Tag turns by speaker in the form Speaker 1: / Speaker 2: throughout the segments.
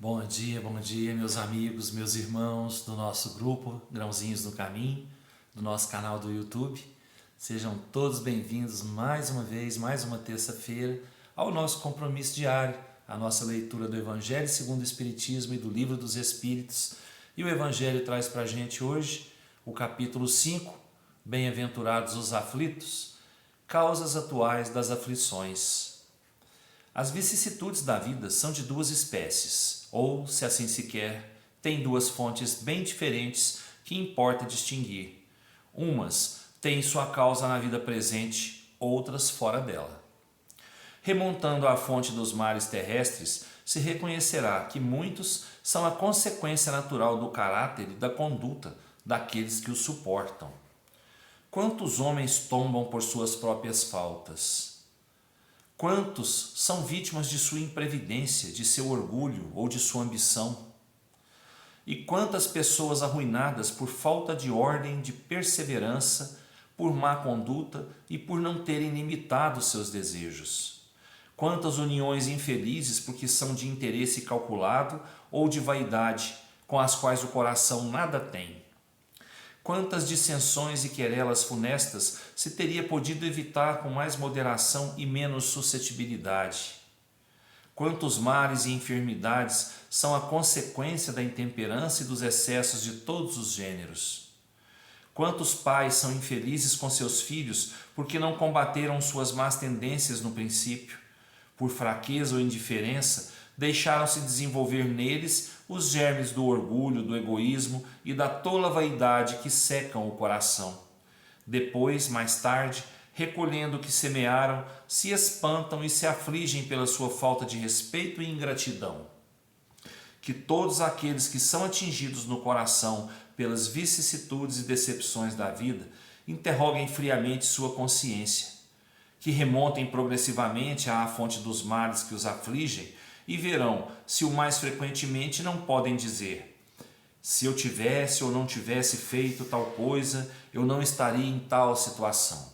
Speaker 1: Bom dia, meus amigos, meus irmãos do nosso grupo Grãozinhos no Caminho, do nosso canal do YouTube. Sejam todos bem-vindos mais uma vez, mais uma terça-feira, ao nosso compromisso diário, a nossa leitura do Evangelho segundo o Espiritismo e do Livro dos Espíritos. E o Evangelho traz para a gente hoje o capítulo 5, Bem-aventurados os aflitos, causas atuais das aflições. As vicissitudes da vida são de duas espécies, ou, se assim se quer, têm duas fontes bem diferentes que importa distinguir. Umas têm sua causa na vida presente, outras fora dela. Remontando à fonte dos mares terrestres, se reconhecerá que muitos são a consequência natural do caráter e da conduta daqueles que os suportam. Quantos homens tombam por suas próprias faltas? Quantos são vítimas de sua imprevidência, de seu orgulho ou de sua ambição? E quantas pessoas arruinadas por falta de ordem, de perseverança, por má conduta e por não terem limitado seus desejos? Quantas uniões infelizes porque são de interesse calculado ou de vaidade, com as quais o coração nada tem? Quantas dissensões e querelas funestas se teria podido evitar com mais moderação e menos suscetibilidade? Quantos males e enfermidades são a consequência da intemperança e dos excessos de todos os gêneros? Quantos pais são infelizes com seus filhos porque não combateram suas más tendências no princípio? Por fraqueza ou indiferença, deixaram-se desenvolver neles os germes do orgulho, do egoísmo e da tola vaidade que secam o coração. Depois, mais tarde, recolhendo o que semearam, se espantam e se afligem pela sua falta de respeito e ingratidão. Que todos aqueles que são atingidos no coração pelas vicissitudes e decepções da vida interroguem friamente sua consciência, que remontem progressivamente à fonte dos males que os afligem e verão se o mais frequentemente não podem dizer: se eu tivesse ou não tivesse feito tal coisa, eu não estaria em tal situação.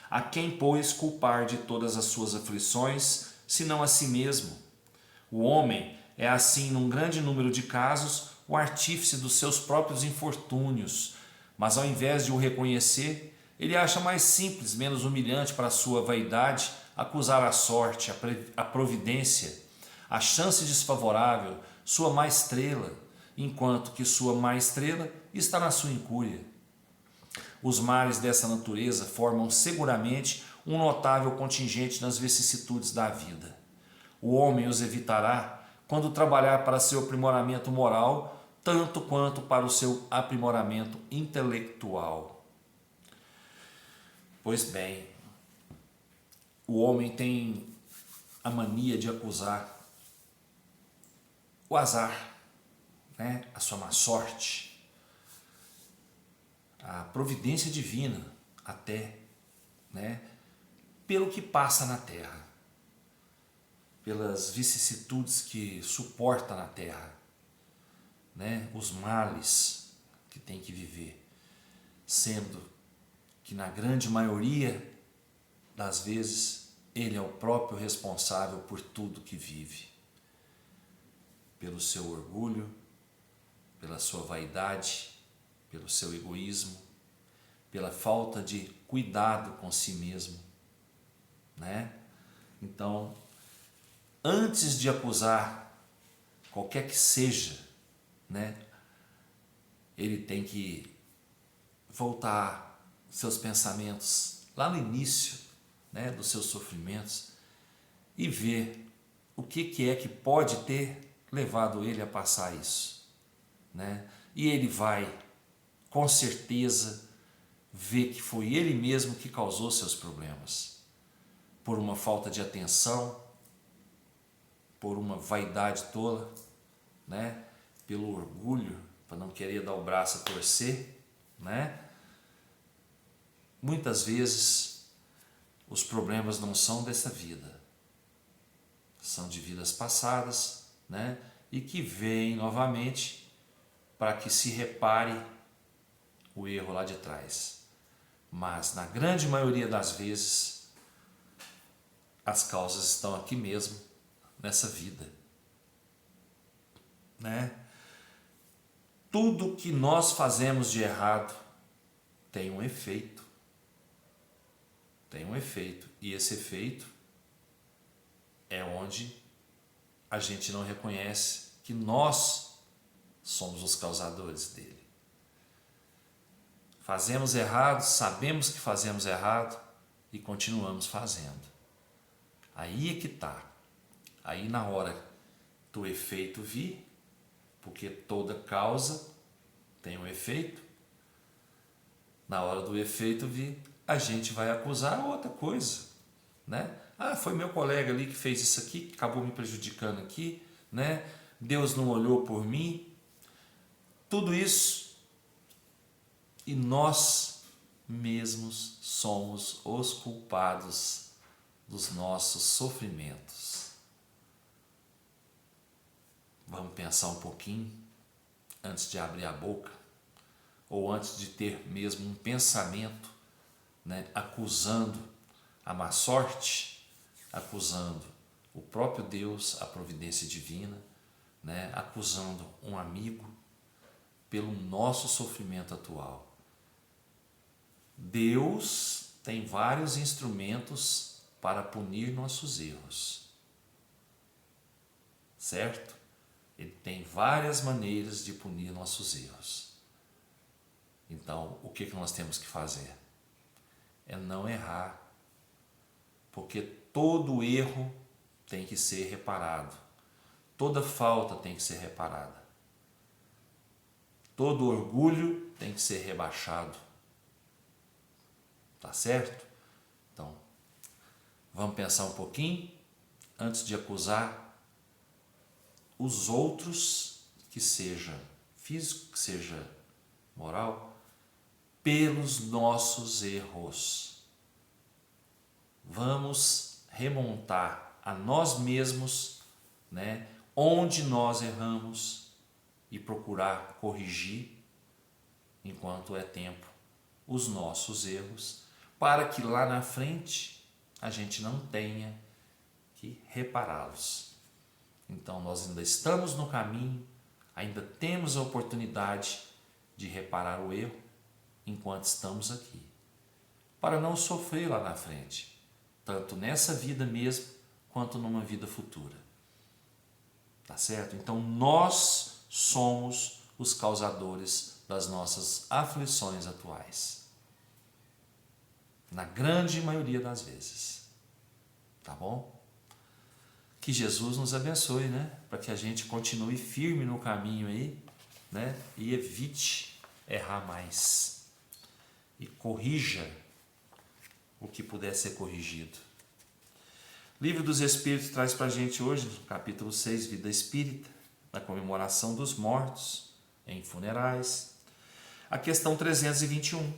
Speaker 1: A quem, pois, culpar de todas as suas aflições, senão a si mesmo? O homem é assim, num grande número de casos, o artífice dos seus próprios infortúnios, mas ao invés de o reconhecer, ele acha mais simples, menos humilhante para a sua vaidade acusar a sorte, a providência, a chance desfavorável, sua má estrela, enquanto que sua má estrela está na sua incúria. Os males dessa natureza formam seguramente um notável contingente nas vicissitudes da vida. O homem os evitará quando trabalhar para seu aprimoramento moral, tanto quanto para o seu aprimoramento intelectual. Pois bem, o homem tem a mania de acusar o azar, a sua má sorte, a providência divina até, pelo que passa na terra, pelas vicissitudes que suporta na terra, os males que tem que viver, sendo que na grande maioria das vezes ele é o próprio responsável por tudo que vive. Pelo seu orgulho, pela sua vaidade, pelo seu egoísmo, pela falta de cuidado com si mesmo, Então, antes de acusar qualquer que seja, ele tem que voltar seus pensamentos lá no início, dos seus sofrimentos e ver o que é que pode ter levado ele a passar isso, E ele vai, com certeza, ver que foi ele mesmo que causou seus problemas, por uma falta de atenção, por uma vaidade tola, pelo orgulho, para não querer dar o braço a torcer, Muitas vezes os problemas não são dessa vida, são de vidas passadas, e que vêm novamente para que se repare o erro lá de trás. Mas na grande maioria das vezes as causas estão aqui mesmo, nessa vida. né? Tudo que nós fazemos de errado tem um efeito. Tem um efeito. E esse efeito é onde a gente não reconhece que nós somos os causadores dele. Fazemos errado, sabemos que fazemos errado e continuamos fazendo. Aí é que está. Aí na hora do efeito vir, porque toda causa tem um efeito, na hora do efeito vir, a gente vai acusar outra coisa, né? Ah, foi meu colega ali que fez isso aqui, que acabou me prejudicando aqui, né? Deus não olhou por mim. Tudo isso, e nós mesmos somos os culpados dos nossos sofrimentos. Vamos pensar um pouquinho antes de abrir a boca, ou antes de ter mesmo um pensamento, né, acusando a má sorte, acusando o próprio Deus, a providência divina, né, acusando um amigo pelo nosso sofrimento atual. Deus tem vários instrumentos para punir nossos erros, certo? Ele tem várias maneiras de punir nossos erros. Então, o que nós temos que fazer? É não errar, porque todo erro tem que ser reparado, toda falta tem que ser reparada, todo orgulho tem que ser rebaixado, tá certo? Então, vamos pensar um pouquinho antes de acusar os outros, que seja físico, que seja moral, pelos nossos erros. Vamos remontar a nós mesmos, né, onde nós erramos e procurar corrigir, enquanto é tempo, os nossos erros, para que lá na frente a gente não tenha que repará-los. Então nós ainda estamos no caminho, ainda temos a oportunidade de reparar o erro enquanto estamos aqui, para não sofrer lá na frente, tanto nessa vida mesmo, quanto numa vida futura. Tá certo? Então nós somos os causadores das nossas aflições atuais, na grande maioria das vezes. Tá bom? Que Jesus nos abençoe, né? Para que a gente continue firme no caminho aí, né? E evite errar mais. E corrija o que puder ser corrigido. Livro dos Espíritos traz para a gente hoje, capítulo 6, Vida Espírita, na comemoração dos mortos em funerais, a questão 321.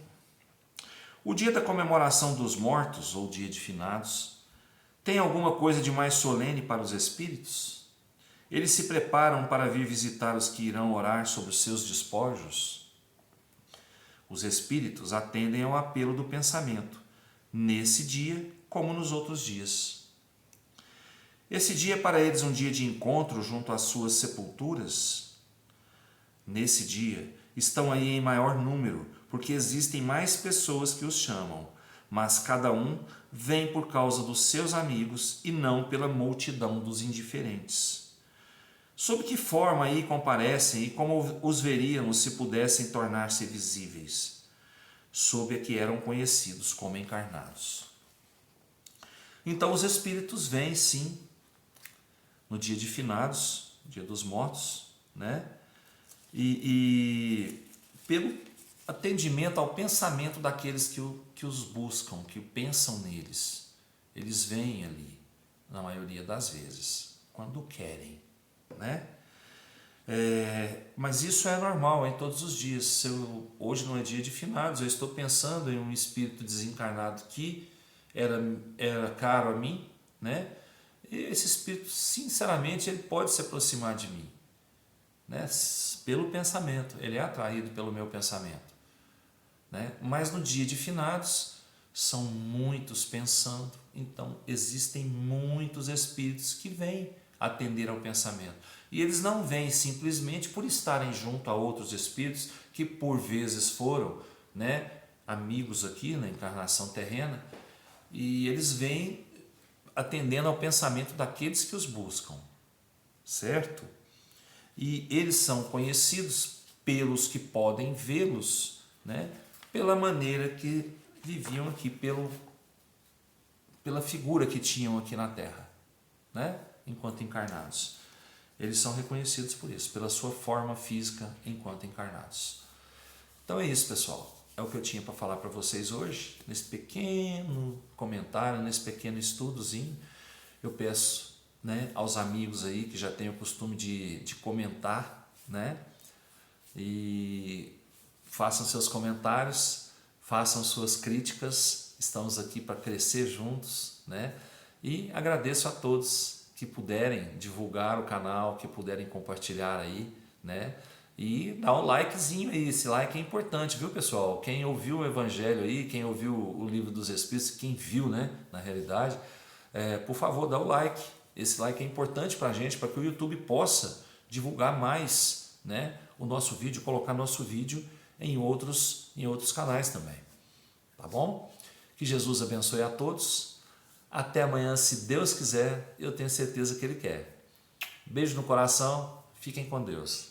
Speaker 1: O dia da comemoração dos mortos, ou dia de finados, tem alguma coisa de mais solene para os espíritos? Eles se preparam para vir visitar os que irão orar sobre os seus despojos? Os espíritos atendem ao apelo do pensamento, nesse dia como nos outros dias. Esse dia é para eles um dia de encontro junto às suas sepulturas? Nesse dia estão aí em maior número, porque existem mais pessoas que os chamam, mas cada um vem por causa dos seus amigos e não pela multidão dos indiferentes. Sob que forma aí comparecem e como os veríamos se pudessem tornar-se visíveis? Sob a que eram conhecidos como encarnados. Então os espíritos vêm sim, no dia de finados, dia dos mortos, né? E pelo atendimento ao pensamento daqueles que os buscam, que pensam neles. Eles vêm ali, na maioria das vezes, quando querem, né? Mas isso é normal em todos os dias. Hoje não é dia de finados, eu estou pensando em um espírito desencarnado que era caro a mim, né? E esse espírito, sinceramente, ele pode se aproximar de mim, né? Pelo pensamento, ele é atraído pelo meu pensamento, né? Mas no dia de finados são muitos pensando, então existem muitos espíritos que vêm atender ao pensamento. E eles não vêm simplesmente por estarem junto a outros espíritos que por vezes foram, né, amigos aqui na encarnação terrena, e eles vêm atendendo ao pensamento daqueles que os buscam, certo? E eles são conhecidos pelos que podem vê-los, né, pela maneira que viviam aqui, pela figura que tinham aqui na Terra, né, enquanto encarnados. Eles são reconhecidos por isso, pela sua forma física enquanto encarnados. Então é isso, pessoal. É o que eu tinha para falar para vocês hoje, nesse pequeno comentário, nesse pequeno estudozinho. Eu peço, né, aos amigos aí que já têm o costume de comentar, né, e façam seus comentários, façam suas críticas. Estamos aqui para crescer juntos, né? E agradeço a todos que puderem divulgar o canal, que puderem compartilhar aí, né? E dá um likezinho aí, esse like é importante, viu, pessoal? Quem ouviu o Evangelho aí, quem ouviu o Livro dos Espíritos, quem viu, né, na realidade, por favor, dá o like. Esse like é importante para a gente, para que o YouTube possa divulgar mais, né, o nosso vídeo, colocar nosso vídeo em outros canais também. Tá bom? Que Jesus abençoe a todos. Até amanhã, se Deus quiser, eu tenho certeza que Ele quer. Beijo no coração, fiquem com Deus.